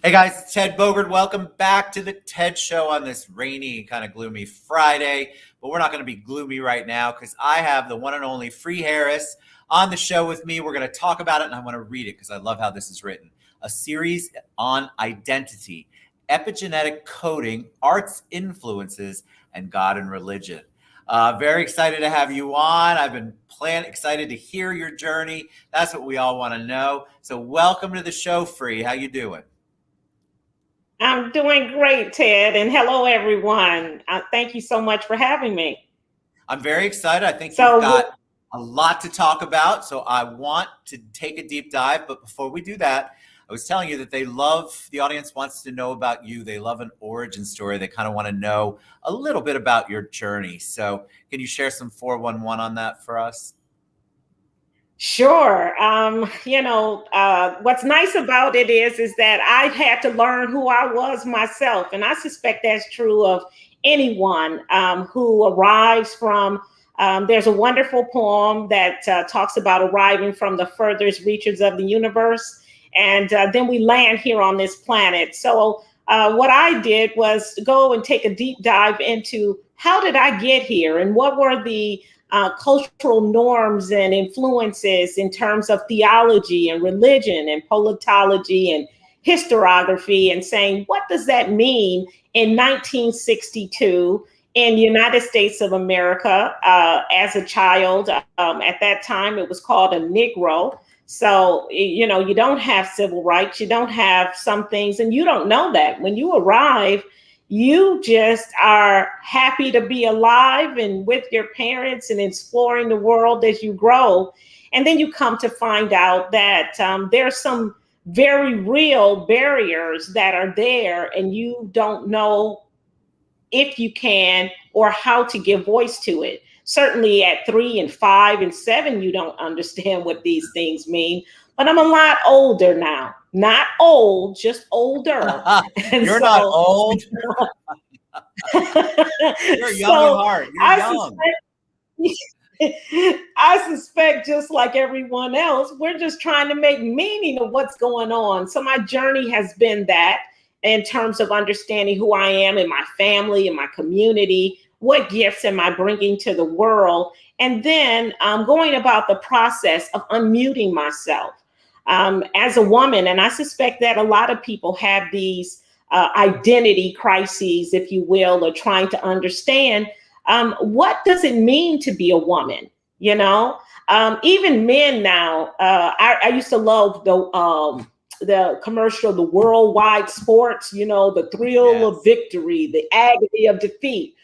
Hey guys, it's Ted Bogert. Welcome back to the TED Show on this rainy, kind of gloomy Friday. But we're not going to be gloomy right now because I have the one and only Free Harris on the show with me. We're going to talk about it and I want to read it because I love how this is written. A series on identity, epigenetic coding, arts influences, and God and religion. Very excited to have you on. I've been excited to hear your journey. That's what we all want to know. So welcome to the show, Free. How you doing? I'm doing great, Ted, and hello, everyone. Thank you so much for having me. I'm very excited. I think you've So, got a lot to talk about. So I want to take a deep dive. But before we do that, I was telling you that the audience wants to know about you. They love an origin story. They kind of want to know a little bit about your journey. So can you share some 411 on that for us? sure. What's nice about it is that I had to learn who I was myself, and I suspect that's true of anyone who arrives from. There's a wonderful poem that talks about arriving from the furthest reaches of the universe, and then we land here on this planet. So, what I did was go and take a deep dive into how did I get here, and what were the cultural norms and influences in terms of theology and religion and politology and historiography, and saying, what does that mean in 1962 in the United States of America as a child? At that time, it was called a Negro. So, you don't have civil rights, you don't have some things, and you don't know that. When you arrive, you just are happy to be alive and with your parents and exploring the world as you grow. And then you come to find out that there's some very real barriers that are there, and you don't know if you can or how to give voice to it. Certainly at 3 and 5 and 7, you don't understand what these things mean. But I'm a lot older now. Not old, just older. And You're not so old. You're young at so heart. You're I young. I suspect, just like everyone else, we're just trying to make meaning of what's going on. So my journey has been that, in terms of understanding who I am in my family, in my community, what gifts am I bringing to the world, and then going about the process of unmuting myself as a woman. And I suspect that a lot of people have these identity crises, if you will, or trying to understand what does it mean to be a woman? Even men now. I used to love the commercial, the worldwide sports. The thrill of Yes. victory, the agony of defeat.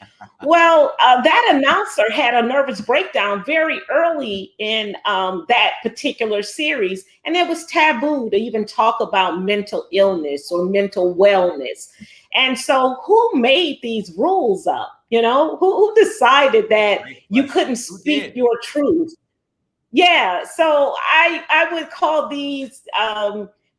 Well, that announcer had a nervous breakdown very early in that particular series, and it was taboo to even talk about mental illness or mental wellness. And so, who made these rules up? Who decided that Great you question. couldn't Who speak did? your truth? Yeah, so I would call these,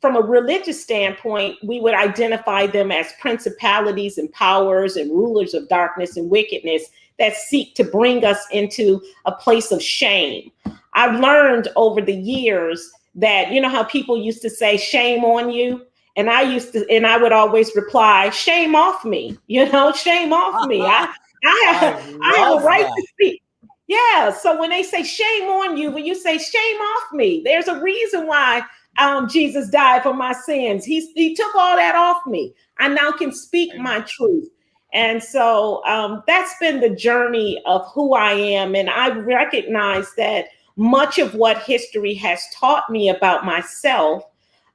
from a religious standpoint, we would identify them as principalities and powers and rulers of darkness and wickedness that seek to bring us into a place of shame. I've learned over the years that, how people used to say shame on you, and I would always reply, shame off me, shame off me. I I have a love right that. to speak. Yeah. So when they say shame on you, when you say shame off me, there's a reason why Jesus died for my sins. He took all that off me. I now can speak my Amen. truth. And so that's been the journey of who I am. And I recognize that much of what history has taught me about myself,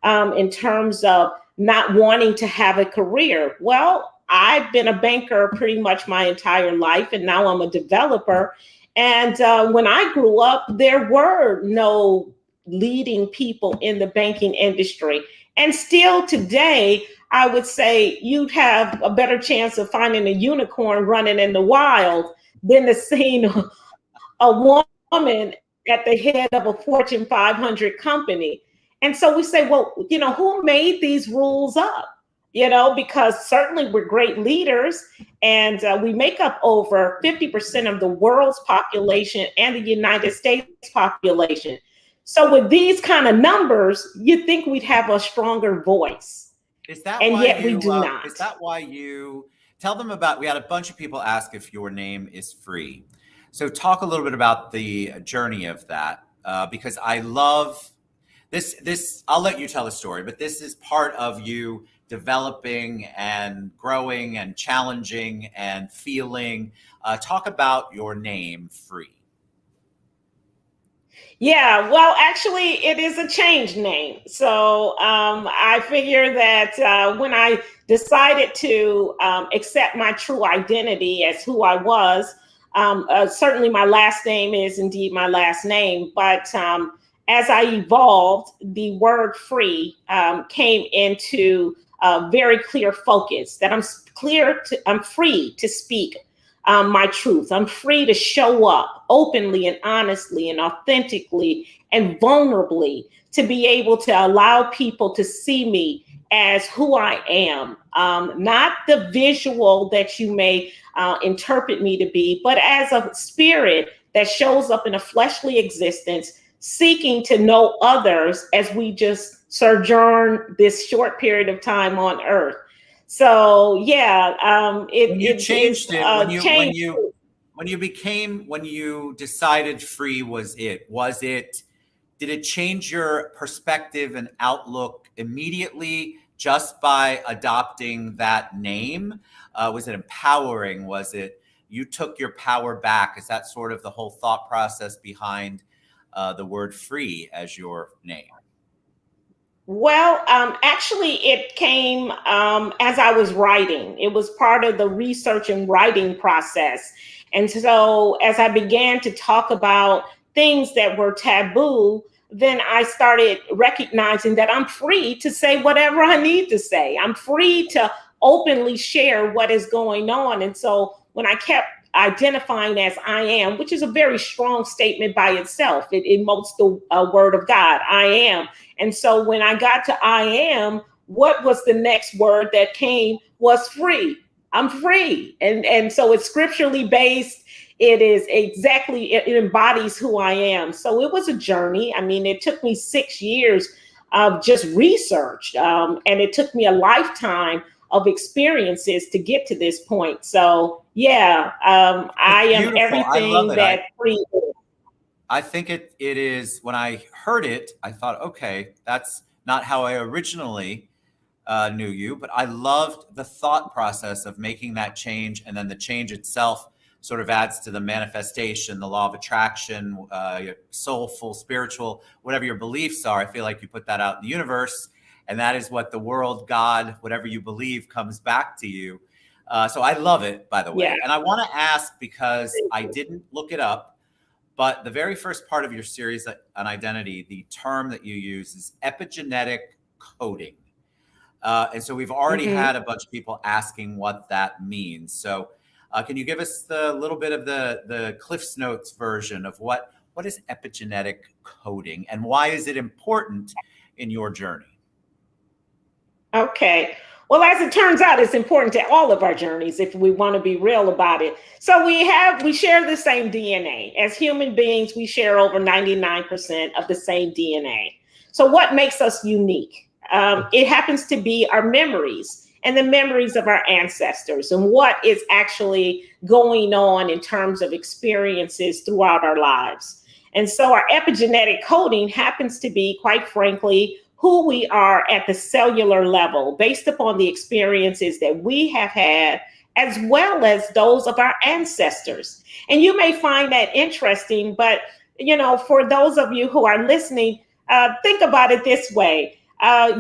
in terms of not wanting to have a career. Well, I've been a banker pretty much my entire life, and now I'm a developer. And when I grew up, there were no leading people in the banking industry. And still today, I would say you'd have a better chance of finding a unicorn running in the wild than to seeing a woman at the head of a Fortune 500 company. And so we say, well, who made these rules up? Because certainly we're great leaders, and we make up over 50% of the world's population and the United States population. So with these kind of numbers, you'd think we'd have a stronger voice. Is that and why yet we you? do Is not. that why you tell them about? We had a bunch of people ask if your name is free. So talk a little bit about the journey of that, because I love this. I'll let you tell the story, but this is part of you developing and growing and challenging and feeling. Talk about your name, free. Yeah, well, actually, it is a changed name. So I figure that when I decided to accept my true identity as who I was, certainly my last name is indeed my last name. But as I evolved, the word free came into very clear focus that I'm free to speak my truth. I'm free to show up openly and honestly and authentically and vulnerably to be able to allow people to see me as who I am, not the visual that you may interpret me to be, but as a spirit that shows up in a fleshly existence, seeking to know others as we just sojourn this short period of time on earth. So yeah, When you it is changed it, changed. when you decided free was it, did it change your perspective and outlook immediately just by adopting that name? Was it empowering? Was it you took your power back? Is that sort of the whole thought process behind the word free as your name? Well, actually, it came as I was writing. It was part of the research and writing process. And so, as I began to talk about things that were taboo, then I started recognizing that I'm free to say whatever I need to say. I'm free to openly share what is going on. And so, when I kept identifying as I am, which is a very strong statement by itself, it emotes the word of God, I am. And so when I got to I am, what was the next word that came was free. I'm free. And so it's scripturally based. It is exactly, it embodies who I am. So it was a journey. I mean, it took me 6 years of just research. And it took me a lifetime of experiences to get to this point. So yeah, I It's am beautiful. I love everything it. that free is. I think it is. When I heard it, I thought, okay, that's not how I originally knew you, but I loved the thought process of making that change, and then the change itself sort of adds to the manifestation, the law of attraction, your soulful, spiritual, whatever your beliefs are. I feel like you put that out in the universe, and that is what the world, God, whatever you believe, comes back to you. So I love it, by the Yeah. way. And I want to ask, because I didn't look it up, but the very first part of your series on identity, the term that you use is epigenetic coding. And so we've already Mhm. had a bunch of people asking what that means. So can you give us the little bit of the Cliff's Notes version of what is epigenetic coding and why is it important in your journey? Okay. Well, as it turns out, it's important to all of our journeys if we want to be real about it. So we share the same DNA. As human beings, we share over 99% of the same DNA. So what makes us unique? It happens to be our memories and the memories of our ancestors and what is actually going on in terms of experiences throughout our lives. And so our epigenetic coding happens to be, quite frankly, who we are at the cellular level based upon the experiences that we have had, as well as those of our ancestors. And you may find that interesting, but for those of you who are listening, think about it this way.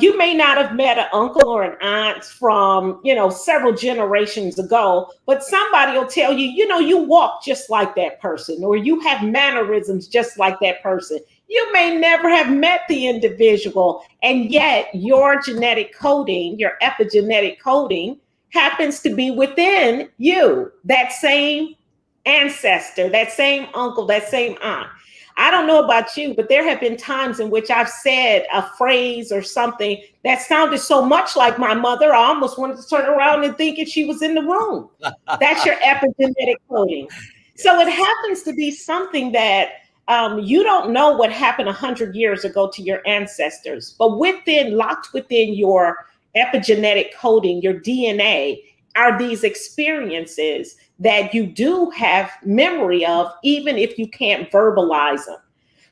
You may not have met an uncle or an aunt from, several generations ago, but somebody will tell you, you walk just like that person, or you have mannerisms just like that person. You may never have met the individual, and yet your genetic coding, your epigenetic coding, happens to be within you, that same ancestor, that same uncle, that same aunt. I don't know about you, but there have been times in which I've said a phrase or something that sounded so much like my mother, I almost wanted to turn around and think she was in the room. That's your epigenetic coding. So it Yes. happens to be something that you don't know what happened 100 years ago to your ancestors, but locked within your epigenetic coding, your DNA, are these experiences that you do have memory of, even if you can't verbalize them.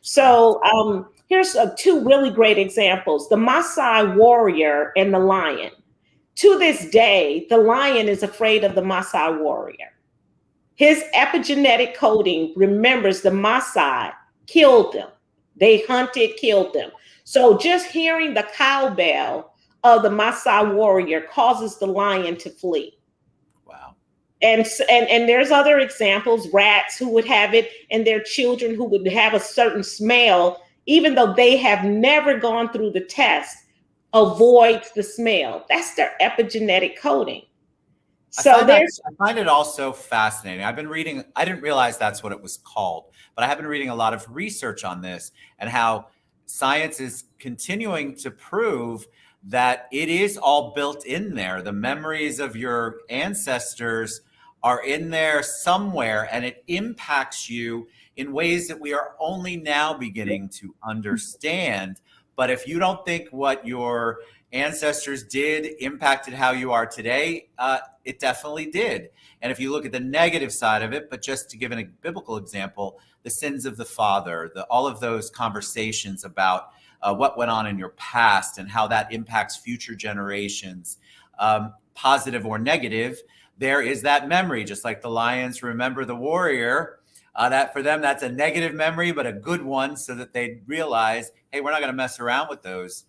So here's two really great examples: the Maasai warrior and the lion. To this day, the lion is afraid of the Maasai warrior. His epigenetic coding remembers the Maasai killed them. They hunted, killed them. So just hearing the cowbell of the Maasai warrior causes the lion to flee. Wow. And there's other examples: rats who would have it, and their children who would have a certain smell, even though they have never gone through the test, avoids the smell. That's their epigenetic coding. So I find it also fascinating. I've been reading, I didn't realize that's what it was called, but I have been reading a lot of research on this and how science is continuing to prove that it is all built in there. The memories of your ancestors are in there somewhere, and it impacts you in ways that we are only now beginning to understand. But if you don't think what your ancestors did impacted how you are today, it definitely did. And if you look at the negative side of it, but just to give a biblical example, the sins of the father, all of those conversations about what went on in your past and how that impacts future generations, positive or negative, there is that memory. Just like the lions remember the warrior, that for them, that's a negative memory, but a good one, so that they realize, hey, we're not going to mess around with those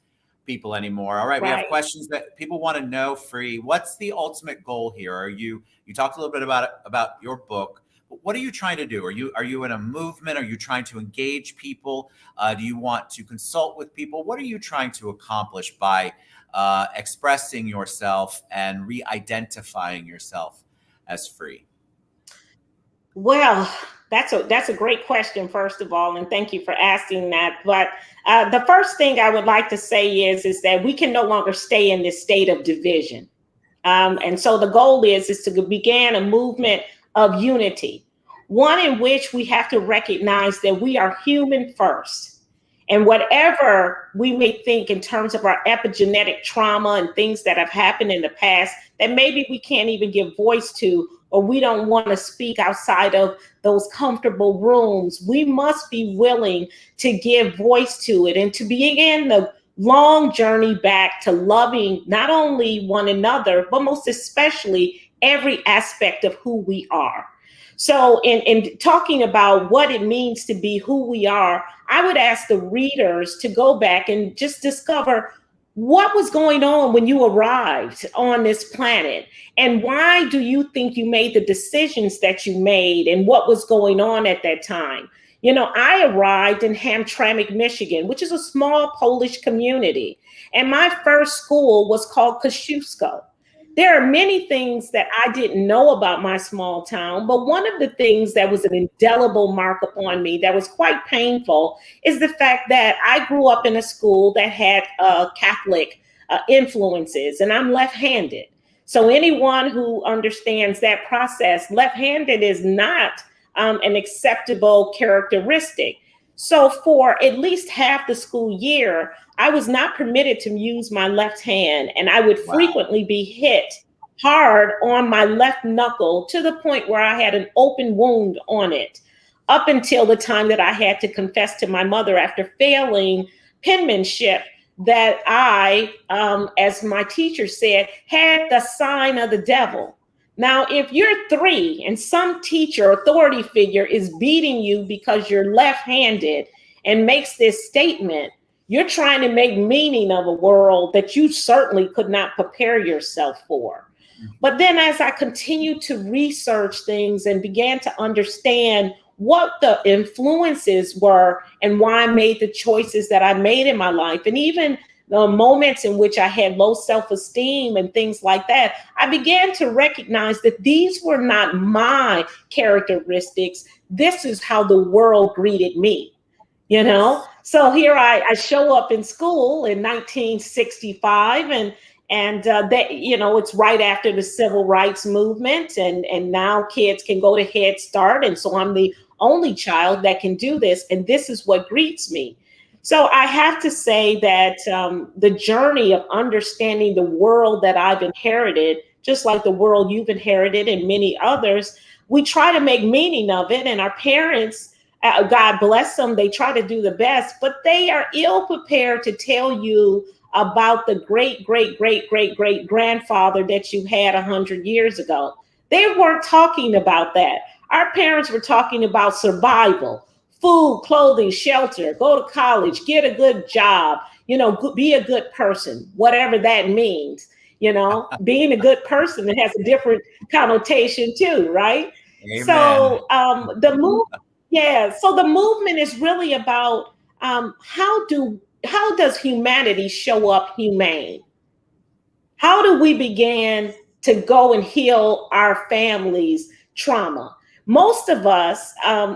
people anymore. All right, we have questions that people want to know. Free, what's the ultimate goal here? You talked a little bit about your book. What are you trying to do? Are you in a movement? Are you trying to engage people? Do you want to consult with people? What are you trying to accomplish by expressing yourself and re-identifying yourself as free? Well, that's a great question, first of all, and thank you for asking that. But the first thing I would like to say is that we can no longer stay in this state of division. And so the goal is to begin a movement of unity, one in which we have to recognize that we are human first. And whatever we may think in terms of our epigenetic trauma and things that have happened in the past that maybe we can't even give voice to, or we don't want to speak outside of those comfortable rooms, we must be willing to give voice to it and to begin the long journey back to loving not only one another, but most especially every aspect of who we are. So in talking about what it means to be who we are, I would ask the readers to go back and just discover what was going on when you arrived on this planet, and why do you think you made the decisions that you made, and what was going on at that time. You know, I arrived in Hamtramck, Michigan, which is a small Polish community, and my first school was called Kosciuszko. There are many things that I didn't know about my small town, but one of the things that was an indelible mark upon me that was quite painful is the fact that I grew up in a school that had Catholic influences, and I'm left-handed. So anyone who understands that process, left-handed is not an acceptable characteristic. So for at least half the school year, I was not permitted to use my left hand, and I would frequently be hit hard on my left knuckle to the point where I had an open wound on it, up until the time that I had to confess to my mother after failing penmanship that I, as my teacher said, had the sign of the devil. Now, if you're 3 and some teacher, authority figure is beating you because you're left-handed and makes this statement, you're trying to make meaning of a world that you certainly could not prepare yourself for. But then as I continued to research things and began to understand what the influences were and why I made the choices that I made in my life, and even the moments in which I had low self-esteem and things like that, I began to recognize that these were not my characteristics. This is how the world greeted me, you know? So here I show up in school in 1965, and that, you know, it's right after the civil rights movement, and now kids can go to Head Start, and so I'm the only child that can do this, and this is what greets me. So I have to say that the journey of understanding the world that I've inherited, just like the world you've inherited and many others, we try to make meaning of it. And our parents, God bless them, they try to do the best, but they are ill prepared to tell you about the great, great, great, great, great grandfather that you had 100 years ago. They weren't talking about that. Our parents were talking about survival, food, clothing, shelter, go to college, get a good job, be a good person, whatever that means. Being a good person, it has a different connotation too, right? Amen. So so the movement is really about how does humanity show up humane? How do we begin to go and heal our families' trauma? Most of us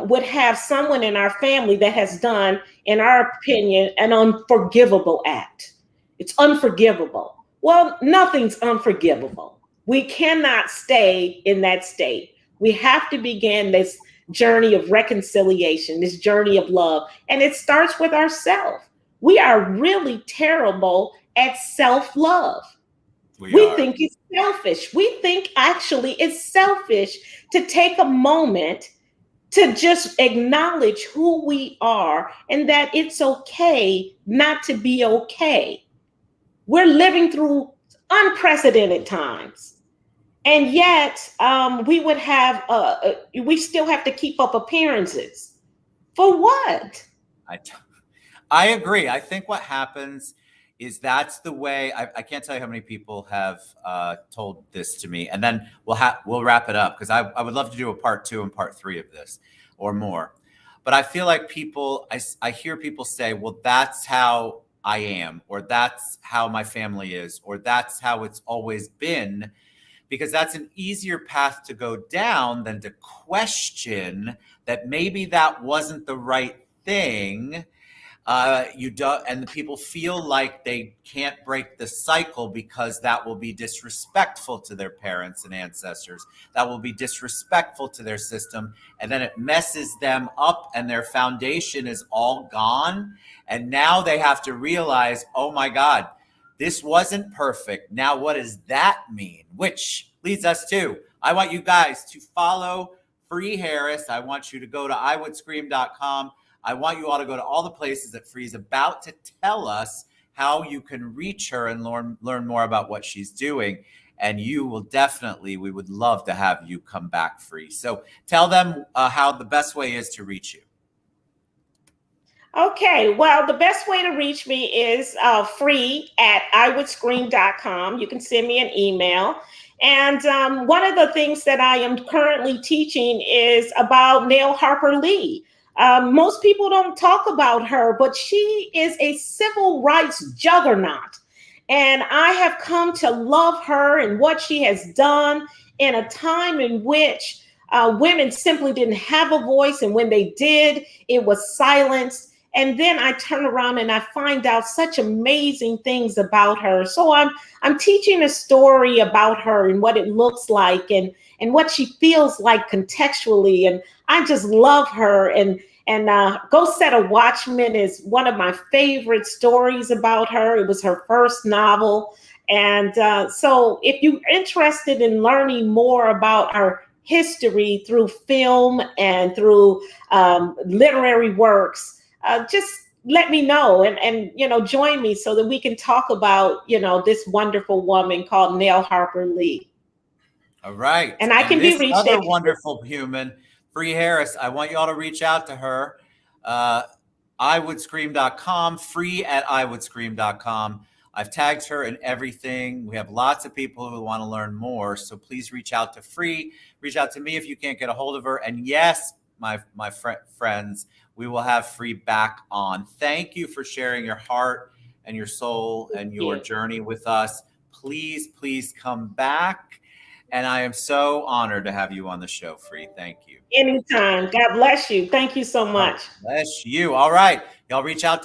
would have someone in our family that has done, in our opinion, an unforgivable act. It's unforgivable. Well, nothing's unforgivable. We cannot stay in that state. We have to begin this journey of reconciliation, this journey of love, and it starts with ourselves. We are really terrible at self-love. We think it's selfish. We think actually it's selfish to take a moment to just acknowledge who we are and that it's okay not to be okay. We're living through unprecedented times. And yet we still have to keep up appearances. For what? I agree. I think what happens is that's the way. I can't tell you how many people have told this to me, and then we'll wrap it up because I would love to do a part 2 and part 3 of this or more. But I feel like I hear people say, well, that's how I am, or that's how my family is, or that's how it's always been, because that's an easier path to go down than to question that maybe that wasn't the right thing. And the people feel like they can't break the cycle because that will be disrespectful to their parents and ancestors. That will be disrespectful to their system. And then it messes them up and their foundation is all gone. And now they have to realize, oh my God, this wasn't perfect. Now, what does that mean? Which leads us to, I want you guys to follow Free Harris. I want you to go to iwouldScream.com. I want you all to go to all the places that Free's about to tell us how you can reach her and learn more about what she's doing. And we would love to have you come back, Free. So tell them how the best way is to reach you. Okay, well, the best way to reach me is free@iwouldScream.com. You can send me an email. And one of the things that I am currently teaching is about Nell Harper Lee. Most people don't talk about her, but she is a civil rights juggernaut. And I have come to love her and what she has done in a time in which women simply didn't have a voice. And when they did, it was silenced. And then I turn around and I find out such amazing things about her. So I'm teaching a story about her and what it looks like and what she feels like contextually. And I just love her. And Go Set a Watchman is one of my favorite stories about her. It was her first novel. And so if you're interested in learning more about our history through film and through literary works, just let me know and join me so that we can talk about this wonderful woman called Nell Harper Lee. All right. And I can be reached other wonderful human, Free Harris. I want you all to reach out to her. iwouldScream.com, free@iwouldScream.com. I've tagged her in everything. We have lots of people who want to learn more. So please reach out to Free. Reach out to me if you can't get a hold of her. And yes, my friends, we will have Free back on. Thank you for sharing your heart and your soul and your journey with us. Please, please come back. And I am so honored to have you on the show, Free. Thank you. Anytime. God bless you. Thank you so much. God bless you. All right. Y'all reach out to